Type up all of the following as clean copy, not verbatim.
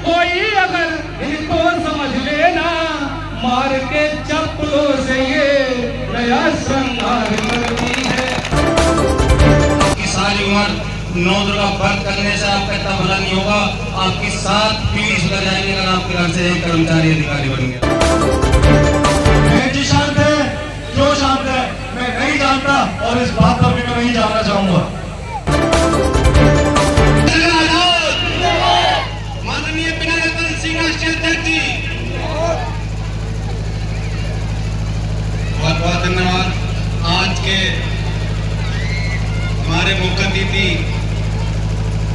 कोई अगर इनको समझ लेना, मार के चप्पलों से ये नया श्रृंगार करती है। आपकी सारी उम्र 9 दुर्गा व्रत करने से आपका इतना भला नहीं होगा, आपकी 7 पीढ़ी सुधर जाएंगे अगर आपके घर से एक कर्मचारी अधिकारी बन गया। जी शांत है, क्यों शांत है मैं नहीं जानता, और इस बात पर भी मैं नहीं जानना चाहूंगा। माननीय पिनाकी सिंह राष्ट्रीय अध्यक्ष जी, बहुत बहुत धन्यवाद। आज के हमारे मुख्य अतिथि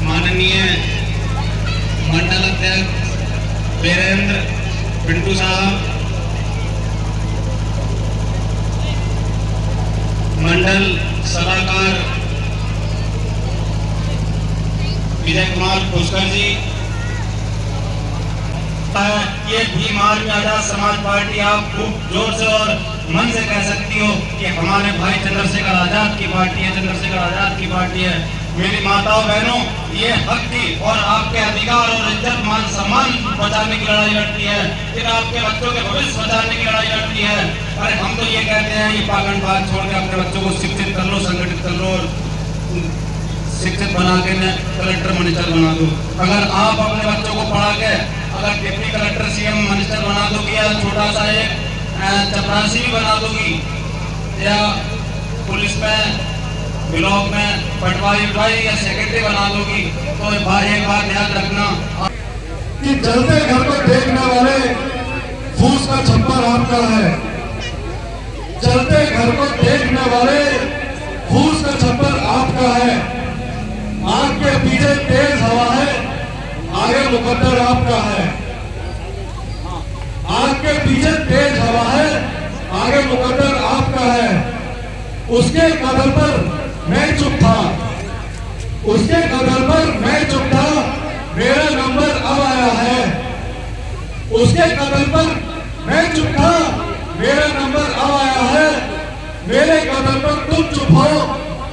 माननीय मंडल अध्यक्ष वीरेंद्र पिंटू साहब, मंडल सलाहकार विजय कुमार पुष्कर जी, ये भीम आर्मी आजाद समाज पार्टी आप खूब जोर से और मन से कह सकती हो कि हमारे भाई चंद्रशेखर आजाद की पार्टी है, चंद्रशेखर आजाद की पार्टी है। मेरी माताओं बहनों, ये हक की और आपके अधिकार और इज्जत मान सम्मान बचाने की लड़ाई लड़ती है, फिर आपके बच्चों के भविष्य बचाने की लड़ाई लड़ती है। अरे हम तो ये कहते हैं ये पागल बात छोड़ के अपने बच्चों को शिक्षित कर लो, संगठित कर लो, शिक्षित बना के कलेक्टर मिनिस्टर बना दो। अगर आप अपने बच्चों को पढ़ा के अगर डिप्टी कलेक्टर सीएम मिनिस्टर बना दोगी, या छोटा सा एक चपरासी भी बना दोगी, या पुलिस में ब्लॉक में पटवारी या सेक्रेटरी बना दोगी, तो एक बात याद रखना कि जलते घर को देखने वाले फूस का छप्पर आपका है। जलते घर को देखने वाले फूस का छप्पर आपका है। आग के पीछे तेज हवा है, आगे मुकद्दर आपका है। आग के पीछे तेज हवा है, आगे मुकद्दर आपका है। उसके कदम पर मैं चुप था, उसके कदम पर मैं चुप था, मेरा नंबर अब आया है। उसके कदम पर मैं चुप था, मेरा नंबर अब आया है। मेरे कदम पर तुम चुप हो,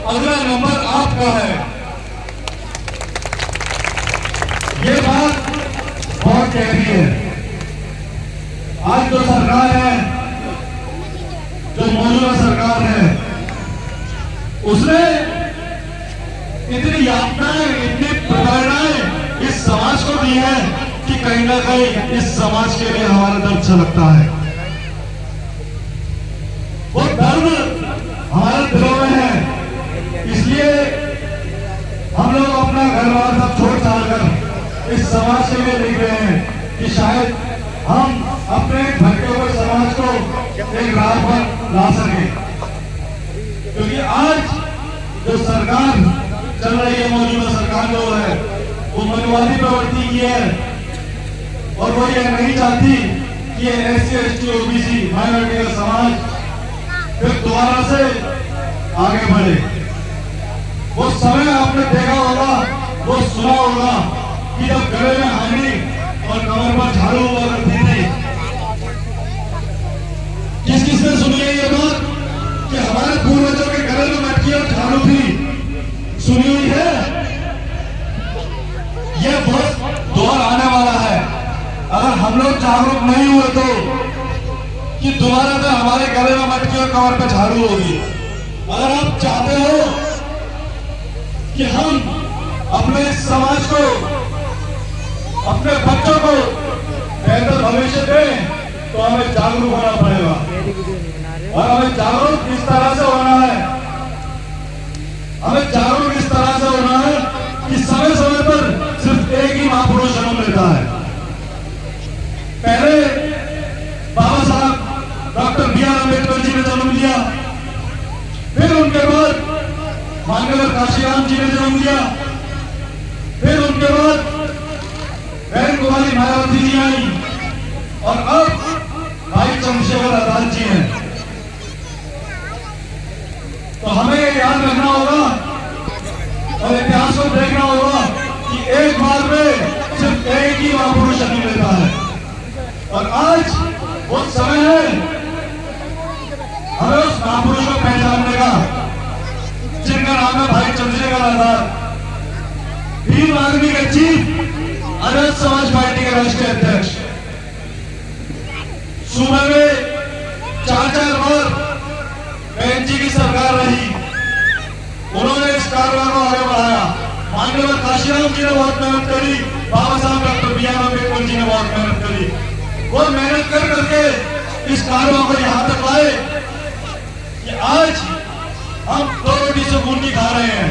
अगला नंबर आपका है। ये बात बहुत गहरी है। आज जो सरकार है, जो मौजूदा सरकार है, उसने इतनी यातनाएं, इतनी प्रेरणाएं इस समाज को दी है कि कहीं ना कहीं इस समाज के लिए हमारा दर्द छलकता है। वो दर्द हमारे दिलों में है, इसलिए हम लोग अपना घर बार सब छोड़ छाड़ कर इस समाज के लिए लिख रहे हैं कि शायद हम अपने भटके हुए समाज को एक राह पर ला सके। क्योंकि आज जो सरकार चल रही है, मौजूदा सरकार जो है, वो मनवादी प्रवृत्ति की है, और वो ये नहीं चाहती कि SC ST OBC माइनॉरिटी का समाज फिर दोबारा से आगे बढ़े। वो समय आपने देखा होगा, वो सुना होगा कि जब गले में हानि और कमर पर झाड़ू हुआ करती थी। किस किसने सुनी है ये बात कि हमारे पूर्वजों के गले में मटकी और झाड़ू थी? सुनी हुई है? यह बहुत दौर आने वाला है। अगर हम लोग जागरूक नहीं हुए तो कि दोबारा से हमारे गले में मटकी और कमर पे झाड़ू होगी। अगर आप चाहते हो कि हम अपने समाज को, अपने बच्चों को बेहतर भविष्य दें, तो हमें जागरूक होना पड़ेगा। और हमें जागरूक इस तरह से होना है, हमें जागरूक इस तरह से होना है कि समय समय पर सिर्फ एक ही महापुरुष जन्म लेता है। पहले बाबा साहब डॉक्टर BR अम्बेडकर जी ने जन्म लिया, फिर उनके बाद माननीय काशीराम जी ने जन्म लिया, फिर उनके बाद बहन कुमारी मायावती जी आई, और अब भाई चंद्रशेखर आजाद जी हैं। तो हमें ये याद रखना होगा और इतिहास को देखना होगा कि एक बार में सिर्फ एक ही महापुरुष जन्म लेता है। और आज वो समय है हमें उस महापुरुष को पहचानने का, नाम है भाई चंद्रशेखर आजाद, भीम आर्मी के चीफ, आजाद समाज पार्टी के राष्ट्रीय अध्यक्ष। सूबे में 4-4 बार बहन जी की सरकार रही, उन्होंने इस कार्रवाई को आगे बढ़ाया। माननीय काशीराम जी ने बहुत मेहनत करी, बाबा साहब डॉक्टर बी.आर. अम्बेडकर जी ने बहुत मेहनत करी। वो मेहनत कर करके इस कार्रवाई को यहां तक लाए कि आज हम 2 रोटी सुकून की खा रहे हैं।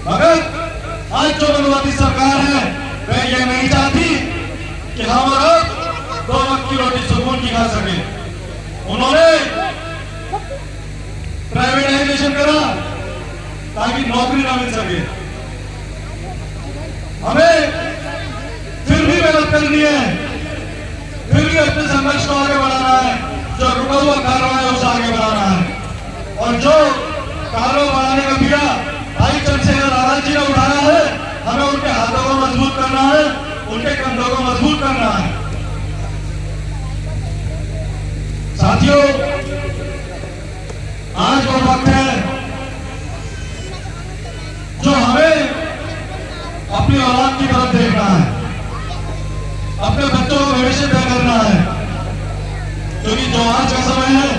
मगर आज जो मनवादी सरकार है वह ये नहीं चाहती कि हम और अब 2 वक्त की रोटी सुकून की खा सके। उन्होंने प्राइवेटाइजेशन करा ताकि नौकरी ना मिल सके। हमें फिर भी मेहनत करनी है, फिर भी अपने संघर्ष को आगे बढ़ाना है, जो रुका हुआ कार्रवाई है उसे आगे बढ़ाना है। और जो कार्रवाई बढ़ाने का बीड़ा भाई चंद्रशेखर आजाद जी ने उठाया है, हमें उनके हाथों को मजबूत करना है, उनके कंधों को मजबूत करना है। साथियों, आज वो वक्त है जो हमें अपनी औलाद की तरफ देखना है, अपने बच्चों का भविष्य तय करना है। क्योंकि जो आज का समय है,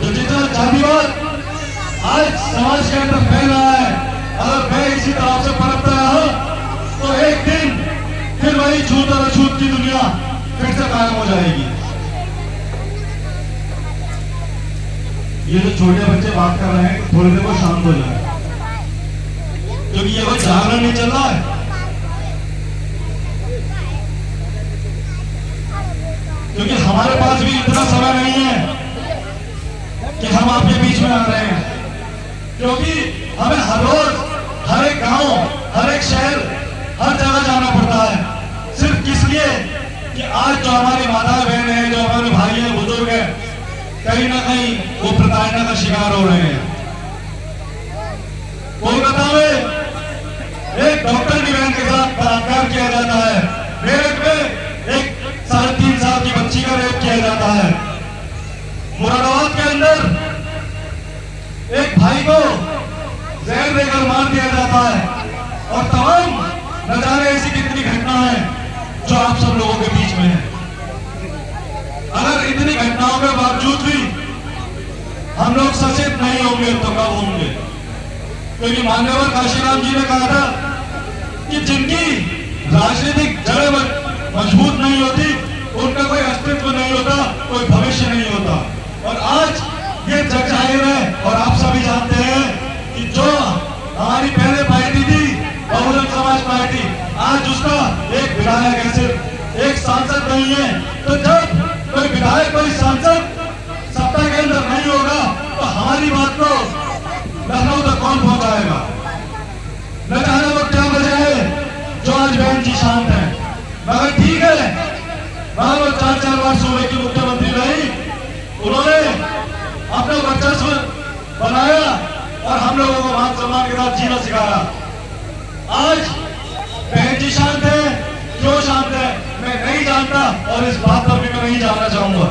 जो जितना जातिवाद आज समाज के अंदर फैल रहा है, अगर मैं इसी तरह से पनपता रहा तो एक दिन फिर वही छूत और अछूत की दुनिया फिर से कायम हो जाएगी। ये जो छोटे बच्चे बात कर रहे हैं, थोड़ी देर को शांत हो जाए, क्योंकि ये कोई जागरण नहीं चल रहा है। क्योंकि हमारे पास भी इतना समय नहीं है कि हम आपके बीच में आ रहे हैं, क्योंकि हमें हर रोज हर एक गांव, हर एक शहर, हर जगह जाना पड़ता है। सिर्फ किस लिए कि आज जो हमारी माताएं बहनें हैं, जो हमारे भाई हैं, बुजुर्ग हैं, कहीं ना कहीं वो प्रताड़ना का शिकार हो रहे हैं। कोलकाता में एक डॉक्टर की बहन के साथ बलात्कार किया जाता है, मेरठ में एक 3.5 साल की बच्ची का रेप किया जाता है, मुरादाबाद के अंदर एक भाई को जहर देकर मार दिया जाता है, और तमाम न जाने ऐसी कितनी घटना है जो आप सब लोगों के बीच में है। अगर इतनी घटनाओं के बावजूद भी हम लोग सचेत नहीं होंगे तो कब होंगे? क्योंकि मान्यवर काशीराम जी ने कहा था कि जिनकी राजनीतिक जड़ें मजबूत नहीं होती, उनका कोई अस्तित्व नहीं होता, कोई भविष्य नहीं होता। और आज ये जग जाहिर है, और आप सभी जानते हैं कि जो हमारी पहले पार्टी थी बहुजन समाज पार्टी, आज उसका एक विधायक है, सिर्फ एक सांसद नहीं है। तो जब कोई विधायक, कोई सांसद सत्ता के अंदर नहीं होगा तो हमारी बात को लखनऊ तक कौन पहुंचाएगा? न जाने वो क्या वजह है जो आज बहन जी शांत है। मगर ठीक है, वहां वो 4-4 बार सूबे की मुख्यमंत्री रही, उन्होंने अपना वर्चस्व बनाया और हम लोगों को मान सम्मान के साथ जीना सिखाया। आज बहन जी शांत है, क्यों शांत है मैं नहीं जानता, और इस बात पर भी मैं नहीं जानना चाहूंगा।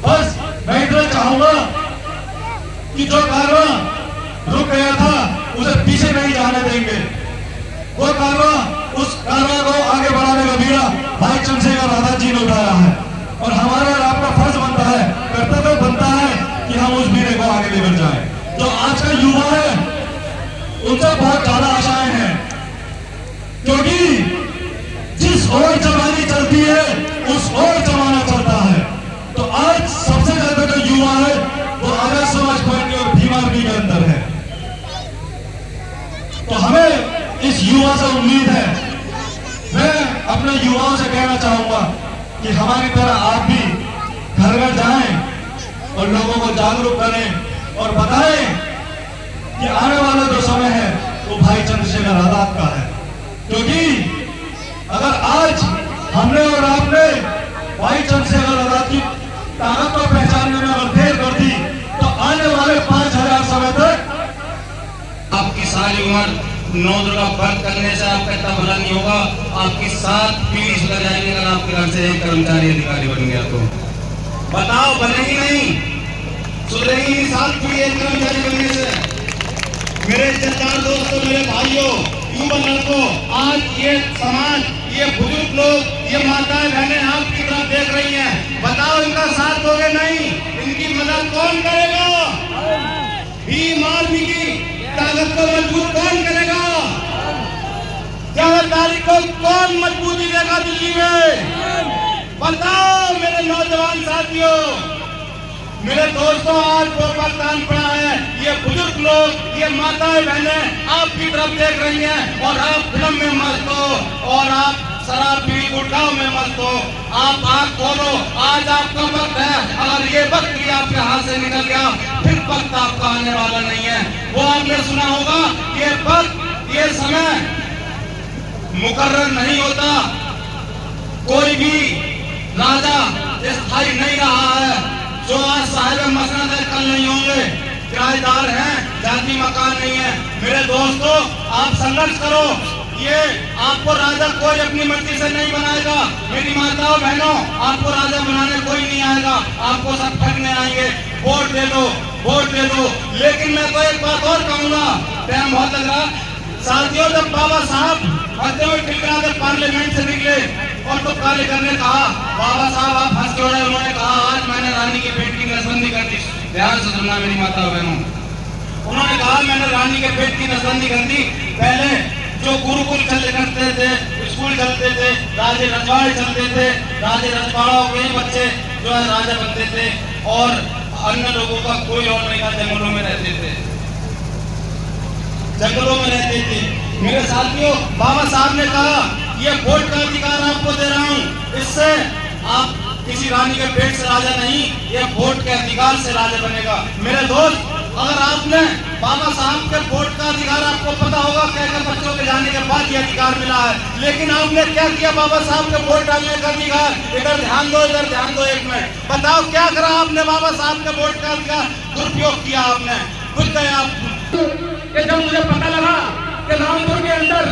बस मैं इतना चाहूंगा कि जो कार्रवाई रुक गया था उसे पीछे नहीं जाने देंगे। वो कार्रवाई, उस कार्रवाई को आगे बढ़ाने का बीड़ा भाई चंद्रशेखर आजाद जी ने उठाया है, और हमारा और आपका फर्ज बनता है, कर्तव्य बनता है कि हम उस बीड़े को आगे लेकर जाएं। जो आज का युवा है उनसे बहुत ज्यादा आशाएं हैं, क्योंकि जिस ओर जमानी चलती है उस ओर जमाना चलता है। तो आज सबसे ज्यादा जो युवा है वो आजाद समाज पार्टी और भीम आर्मी के अंदर है। तो हमें इस युवा से उम्मीद है। मैं अपने युवाओं से कहना चाहूंगा कि हमारी तरह आप भी घर घर जाएं और लोगों को जागरूक करें और बताएं कि आने वाला जो समय है वो भाई चंद्रशेखर आजाद का है। क्योंकि अगर आज हमने और आपने भाई चंद्रशेखर आजाद की ताकत को पहचानने में अगर देर कर दी तो आने वाले 5000 समय तक आपकी सारी उम्र 9 दुर्गा व्रत करने से आपका इतना भला नहीं होगा। आपकी 7 पीढ़ी सुधर जाएगी अगर आपके घर से एक कर्मचारी अधिकारी बन गया तो। बताओ, बनेगी नहीं, सुधरेगी 7 पीढ़ी एक कर्मचारी बनने से। मेरे इज्जतदार दोस्तों, मेरे भाइयों, युवा लड़कों, आज ये समाज, ये बुजुर्ग लोग, ये माताएं बहनें आपकी तरफ देख रही हैं। बताओ इनका साथ दोगे नहीं? इनकी मदद कौन करेगा? भीम आर्मी की ताकत को मजबूत कौन करेगा? 11 तारीख को कौन मजबूती देगा दिल्ली में? बताओ मेरे नौजवान साथियों, मेरे दोस्तों, आज भोपाल कान पड़ा है। ये बुजुर्ग लोग, ये माताएं बहनें आपकी तरफ देख रही हैं और आप फिल्म में मस्त हो और आप शराब पी गुटखाओं में मस्त हो। आप आँख खोलो, आज आपका वक्त है। अगर ये वक्त भी आपके हाथ से निकल गया, फिर वक्त आपका आने वाला नहीं है। वो आपने सुना होगा, ये वक्त, ये समय मुकर्रर नहीं होता। कोई भी राजा स्थायी नहीं रहा है। जो आज साहिब मसनद है, कल नहीं होंगे। किराएदार हैं, जाति मकान नहीं है। मेरे दोस्तों, आप संघर्ष करो। ये आपको राजा कोई अपनी मर्जी से नहीं बनाएगा। मेरी माताओं बहनों, आपको राजा बनाने कोई नहीं आएगा। आपको सब ठगने आएंगे। वोट दे दो, वोट दे दो। लेकिन मैं तो एक बात और कहूंगा, टाइम बहुत लग रहा साथियों। जब बाबा साहब हंसते हुए टिकरा के पार्लियामेंट से निकले और तो काले करने कहा, बाबा साहब आप हंस के उड़े। उन्होंने कहा, आज मैंने रानी के पेट की नसबंदी कर दी। ध्यान से सुनना मेरी माताओं बहनों, उन्होंने कहा मैंने रानी के पेट की नसबंदी कर दी। पहले जो गुरुकुल चलते करते थे, स्कूल चलते थे, राजे रजवाड़े चलते थे, राजे रजवाड़ों के बच्चे जो है राजा बनते थे और अन्य लोगों का कोई और नहीं था। जंगलों में रहते थे, जंगलों में रहते थे। मेरे साथियों, बाबा साहब ने कहा ये वोट का अधिकार आपको दे रहा हूँ, इससे आप किसी रानी के पेट से राजा नहीं, ये वोट के अधिकार से राजा बनेगा। मेरे दोस्त, अगर आपने बाबा साहब के वोट का अधिकार, आपको पता होगा क्या बच्चों के जाने के बाद ये अधिकार मिला है, लेकिन आपने क्या किया? बाबा साहब के वोट डालने का अधिकार, इधर ध्यान दो, इधर ध्यान दो। एक मिनट बताओ, क्या करा आपने? बाबा साहब के वोट का अधिकार दुरुपयोग किया आपने, बुझ गए आप। जब मुझे पता लगा कि रामपुर के अंदर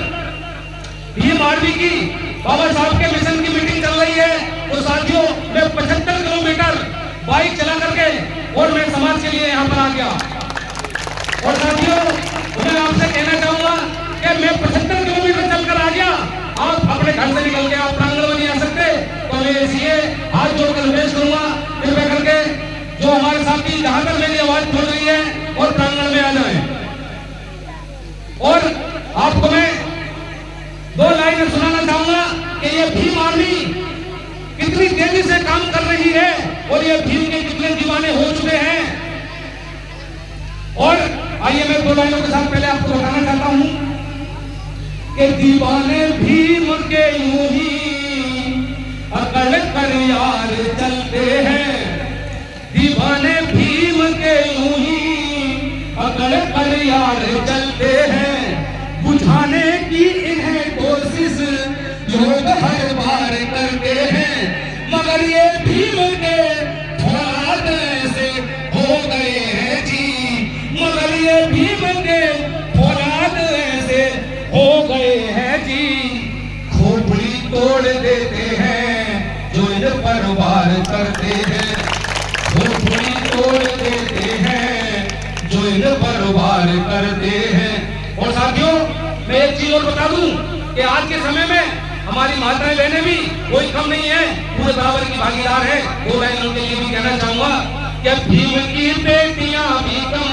भीम आर्मी की बाबा साहब के मिशन की मीटिंग चल रही है, तो साथियों मैं 75 किलोमीटर बाइक चला करके और मैं समाज के लिए यहाँ पर आ गया। और साथियों, मैं आपसे कहना चाहूंगा कि मैं 75 किलोमीटर चलकर आ गया। आप अपने घर से निकल के आप प्रांगण में नहीं आ सकते, तो मैं इसलिए हाथ जोड़कर रिक्वेस्ट करूंगा, कृपया करके जो हमारे साथी जहां तक मेरी आवाज पहुंच रही है और प्रांगण में आ जाए। और आपको मैं 2 लाइनें सुनाना चाहूंगा कि ये भीम आर्मी कितनी तेजी से काम कर रही है और ये भीम के कितने दीवाने हो चुके हैं। और आइए मैं 2 लाइनों के साथ पहले आपको बताना चाहता हूं कि दीवाने भीम के यूं ही अकड़ कर यार चलते हैं। दीवाने भीम के यूं ही अकड़ कर यार चलते हैं। बुझाने की इन्हें कोशिश लोग हर बार करते हैं, मगर ये भीम के फौलाद से हो गए हैं जी। मगर ये भीम के फौलाद से हो गए हैं जी। खोपड़ी तोड़ देते हैं जो इन पर वार करते हैं। खोपड़ी तोड़ देते हैं जो इन पर वार करते हैं। और साथियों, मैं एक चीज और बता दूं कि आज के समय में हमारी माताएं बहनें भी कोई कम नहीं है, पूरे बराबर की भागीदार है। 2 लाइन उनके लिए भी कहना चाहूंगा कि भीम की बेटियां भी कम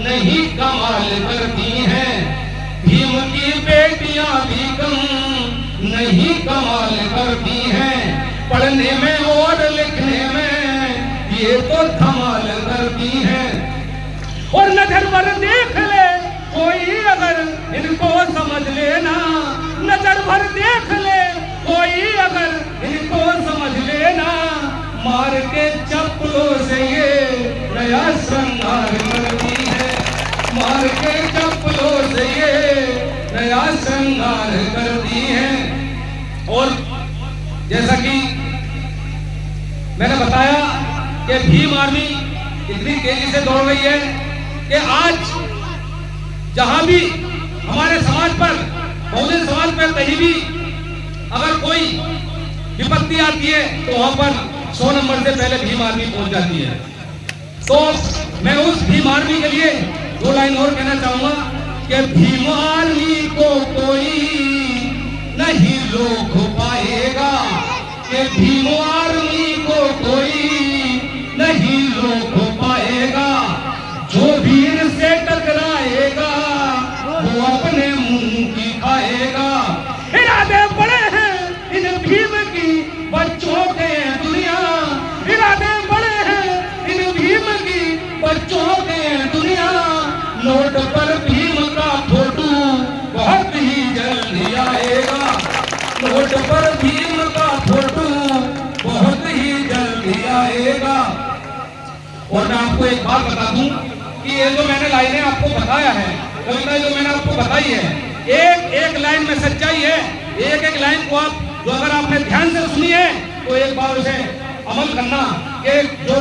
नहीं कमाल करती हैं। भीम की बेटियां भी कम नहीं कमाल करती हैं। पढ़ने में और लिखने में ये तो धमाल करती हैं। और नजर पर देख ले कोई अगर इनको समझ लेना, नजर भर देख ले कोई अगर इनको समझ लेना। मार के चप्पलों से ये नया श्रृंगार करती है। मार के चप्पलों से ये नया श्रृंगार करती है। और जैसा कि मैंने बताया कि भीम आर्मी इतनी तेजी से दौड़ रही है कि आज जहां भी हमारे समाज पर, बहुजन समाज पर कहीं भी अगर कोई विपत्ति आती है तो वहां पर 100 नंबर से पहले भीम आर्मी पहुंच जाती है। तो मैं उस भीम आर्मी के लिए दो लाइन और कहना चाहूंगा कि भीम आर्मी को कोई नहीं रोक पाएगा, कि भीम आर्मी को कोई नहीं रोक पाएगा, जो वीर से टकराएगा वो अपने मुंह की खाएगा। इरादे बड़े हैं इन भीम की बच्चों के दुनिया, इरादे बड़े हैं इन भीम की बच्चों के दुनिया, नोट पर भीम का फोटो बहुत ही जल्दी आएगा, नोट पर भीम का फोटो बहुत ही जल्दी आएगा। और मैं आपको एक बात बता दूं कि ये जो मैंने लाइनें आपको बताया है, कविता जो मैंने आपको बताई है, एक एक लाइन में सच्चाई है। एक एक लाइन को आप जो अगर आपने ध्यान से सुनी है तो एक बार उसे अमल करना कि जो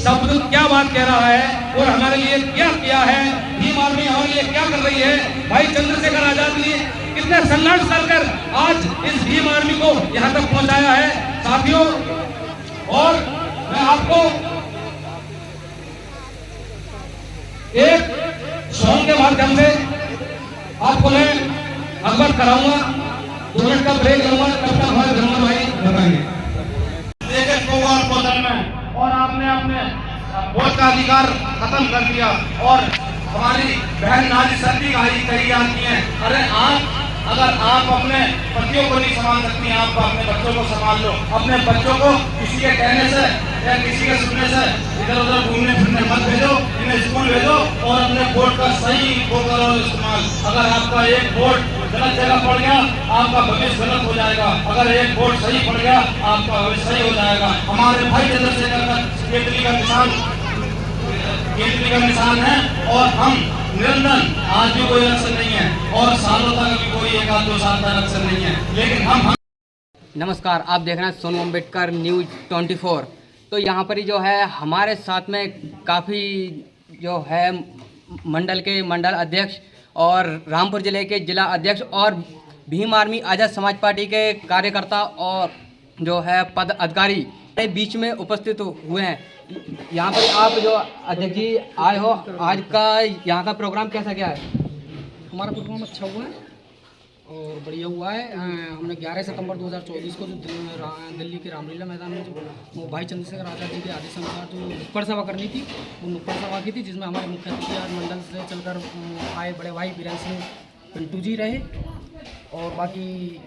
शब्द क्या बात कह रहा है और हमारे लिए क्या किया है, भीम आर्मी हमारे लिए क्या कर रही है, भाई चंद्रशेखर आजाद ने कितने संघर्ष कर आज इस भीम आर्मी को यहाँ तक पहुंचाया है साथियों। और मैं आपको एक सॉन्ग के माध्यम से आपको मैं अवगत कराऊंगा, 2 मिनट का ब्रेक लूंगा, तब तक हमारे धर्मन भाई बताएंगे। और आपने अपने वोट का अधिकार खत्म कर दिया और हमारी बहन नारी सर्दी कही जाती है। अरे आप अगर आप अपने पतियों को नहीं संभाल सकती, आप अपने बच्चों को संभाल लो। अपने बच्चों को किसी के कहने से या किसी के सुनने से इधर उधर घूमने फिरने मत भेजो, इन्हें स्कूल भेजो और अपने वोट का सही करो इस्तेमाल। अगर आपका एक वोट गलत जगह पड़ गया आपका भविष्य गलत हो जाएगा, अगर एक वोट सही पड़ गया आपका भविष्य सही हो जाएगा। हमारे भाई चंद्रशेखर का केतली का निशान है और हम निरंतर, आज भी कोई इलेक्शन नहीं है और सालों तक भी कोई 1-2 साल का इलेक्शन नहीं है, लेकिन हम नमस्कार, आप देख रहे हैं सोनू अम्बेडकर न्यूज 24। तो यहाँ पर ही जो है हमारे साथ में काफ़ी जो है मंडल के मंडल अध्यक्ष और रामपुर ज़िले के जिला अध्यक्ष और भीम आर्मी आज़ाद समाज पार्टी के कार्यकर्ता और जो है पद अधिकारी बीच में उपस्थित हुए हैं। यहाँ पर आप जो अध्यक्ष जी आए हो, आज का यहाँ का प्रोग्राम कैसा गया है? हमारा प्रोग्राम अच्छा हुआ है और बढ़िया हुआ है। हमने 11 सितंबर 2024 को जो दिल्ली के रामलीला मैदान में जो भाई चंद्रशेखर आज़ाद जी के आदेश अनुसार जो नुक्कड़ सभा करनी थी, वो नुक्कड़ सभा की थी, जिसमें हमारे मुख्य अतिथि आज मंडल से चलकर आए बड़े भाई वीरेंद्र सिंह पिंटू जी रहे। और बाकी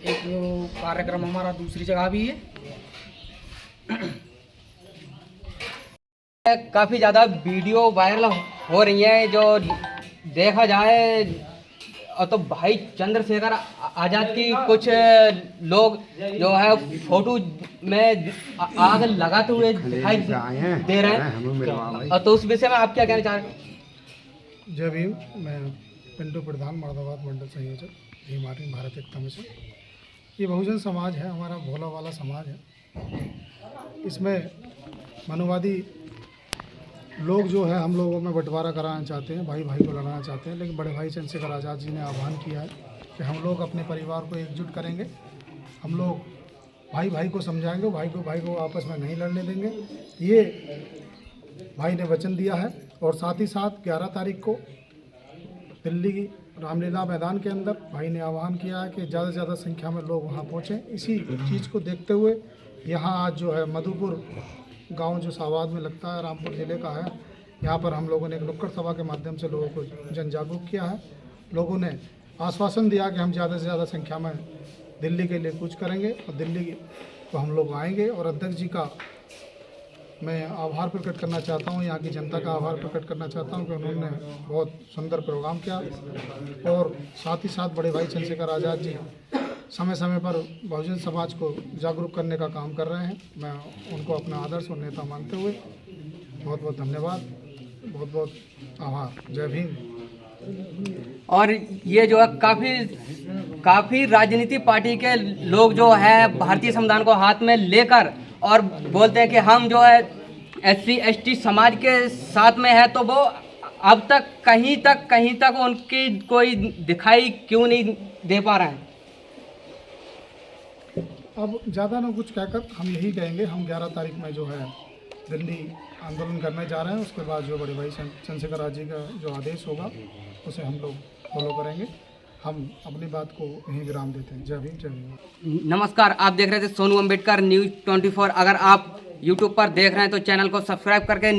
एक कार्यक्रम हमारा दूसरी जगह भी है। काफ़ी ज़्यादा वीडियो वायरल हो रही हैं, जो देखा जाए और तो भाई चंद्रशेखर आज़ाद की कुछ लोग जो है फोटो में आग लगाते हुए दिखाई दे रहे हैं, और तो उस विषय में आप क्या कहना चाह रहे हैं? जय भीम। मैं पिंटू प्रधान, मर्दाबाद मंडल संयोजक, भीम आर्मी भारत एकता मिशन। ये बहुजन समाज है, हमारा भोला वाला समाज है। इसमें मनुवादी लोग जो है हम लोगों में बंटवारा कराना चाहते हैं, भाई भाई को लड़ाना चाहते हैं, लेकिन बड़े भाई चंद्रशेखर आज़ाद जी ने आह्वान किया है कि हम लोग अपने परिवार को एकजुट करेंगे, हम लोग भाई भाई को समझाएंगे, भाई को आपस में नहीं लड़ने देंगे। ये भाई ने वचन दिया है। और साथ ही साथ 11 तारीख को दिल्ली की रामलीला मैदान के अंदर भाई ने आह्वान किया है कि ज़्यादा से ज़्यादा संख्या में लोग वहाँ पहुँचें। इसी चीज़ को देखते हुए यहाँ आज जो है मधुपुर गांव जो सावाद में लगता है, रामपुर ज़िले का है, यहाँ पर हम लोगों ने एक नुक्कड़ सभा के माध्यम से लोगों को जन जागरूक किया है। लोगों ने आश्वासन दिया कि हम ज़्यादा से ज़्यादा संख्या में दिल्ली के लिए कूच करेंगे और दिल्ली को हम लोग आएंगे। और अध्यक्ष जी का मैं आभार प्रकट करना चाहता हूँ, यहाँ की जनता का आभार प्रकट करना चाहता हूँ कि उन्होंने बहुत सुंदर प्रोग्राम किया। और साथ ही साथ बड़े भाई चंद्रशेखर आज़ाद जी समय समय पर बहुजन समाज को जागरूक करने का काम कर रहे हैं। मैं उनको अपना आदर्श और नेता मानते हुए बहुत बहुत धन्यवाद, बहुत बहुत आभार। जय भीम। और ये जो है काफ़ी राजनीति पार्टी के लोग जो है भारतीय संविधान को हाथ में लेकर और बोलते हैं कि हम जो है SC ST समाज के साथ में है, तो वो अब तक कहीं तक उनकी कोई दिखाई क्यों नहीं दे पा रहे हैं? अब ज़्यादा ना कुछ कहकर हम यही कहेंगे, हम 11 तारीख में जो है दिल्ली आंदोलन करने जा रहे हैं। उसके बाद जो बड़े भाई चंद्रशेखर आजाद जी का जो आदेश होगा उसे हम लोग फॉलो करेंगे। हम अपनी बात को यहीं विराम देते हैं। जय भीम, जय भीम। नमस्कार, आप देख रहे थे सोनू अम्बेडकर न्यूज़ 24। अगर आप यूट्यूब पर देख रहे हैं तो चैनल को सब्सक्राइब करके